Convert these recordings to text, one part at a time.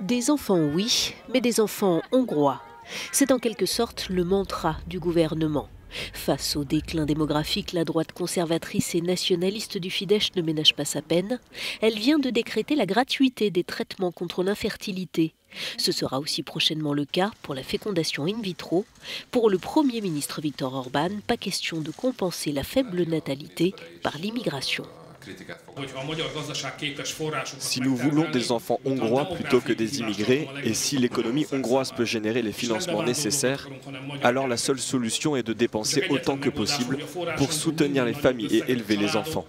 Des enfants, oui, mais des enfants hongrois. C'est en quelque sorte le mantra du gouvernement. Face au déclin démographique, la droite conservatrice et nationaliste du Fidesz ne ménage pas sa peine. Elle vient de décréter la gratuité des traitements contre l'infertilité. Ce sera aussi prochainement le cas pour la fécondation in vitro. Pour le Premier ministre Viktor Orban, pas question de compenser la faible natalité par l'immigration. Si nous voulons des enfants hongrois plutôt que des immigrés, et si l'économie hongroise peut générer les financements nécessaires, alors la seule solution est de dépenser autant que possible pour soutenir les familles et élever les enfants.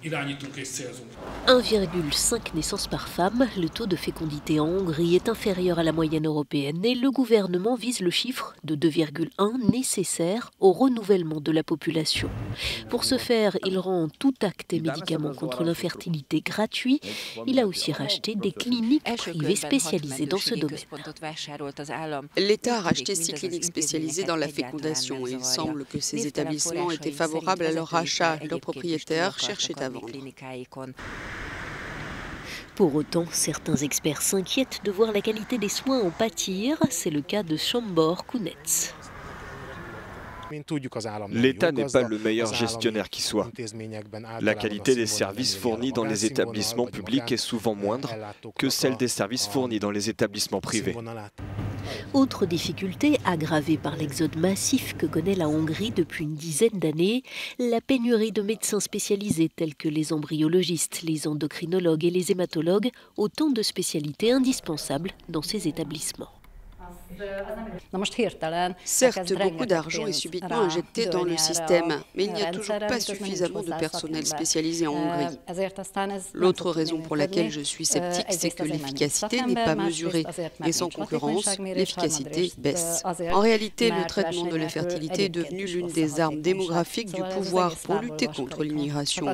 1,5 naissances par femme, le taux de fécondité en Hongrie est inférieur à la moyenne européenne et le gouvernement vise le chiffre de 2,1 nécessaire au renouvellement de la population. Pour ce faire, il rend tout acte et médicament contre l'infertilité gratuit. Il a aussi racheté des cliniques privées spécialisées dans ce domaine. L'État a racheté 6 cliniques spécialisées dans la fécondation et il semble que ces établissements étaient favorables à leur rachat. Leurs propriétaires cherchaient à vendre. Pour autant, certains experts s'inquiètent de voir la qualité des soins en pâtir. C'est le cas de Sombor Kunets. L'État n'est pas le meilleur gestionnaire qui soit. La qualité des services fournis dans les établissements publics est souvent moindre que celle des services fournis dans les établissements privés. Autre difficulté aggravée par l'exode massif que connaît la Hongrie depuis une dizaine d'années, la pénurie de médecins spécialisés tels que les embryologistes, les endocrinologues et les hématologues, autant de spécialités indispensables dans ces établissements. Certes, beaucoup d'argent est subitement injecté dans le système, mais il n'y a toujours pas suffisamment de personnel spécialisé en Hongrie. L'autre raison pour laquelle je suis sceptique, c'est que l'efficacité n'est pas mesurée, et sans concurrence, l'efficacité baisse. En réalité, le traitement de l'infertilité est devenu l'une des armes démographiques du pouvoir pour lutter contre l'immigration,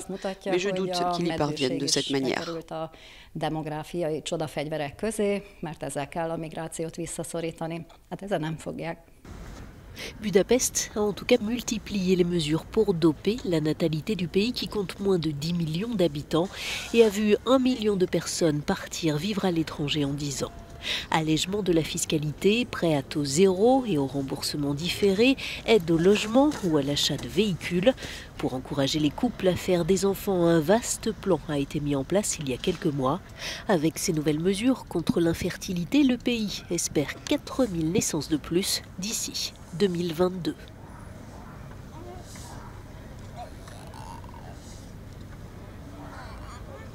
mais je doute qu'il y parvienne de cette manière. Demográfiai csodafegyverek közé, mert ezzel kell a migrációt visszaszorítani. Hát ezzel nem fogják. Budapest a en tout cas multiplié les mesures pour doper la natalité du pays qui compte moins de 10 millions d'habitants et a vu 1 million de personnes partir vivre à l'étranger en 10 ans. Allègement de la fiscalité, prêt à taux zéro et au remboursement différé, aide au logement ou à l'achat de véhicules. Pour encourager les couples à faire des enfants, un vaste plan a été mis en place il y a quelques mois. Avec ces nouvelles mesures contre l'infertilité, le pays espère 4000 naissances de plus d'ici 2022.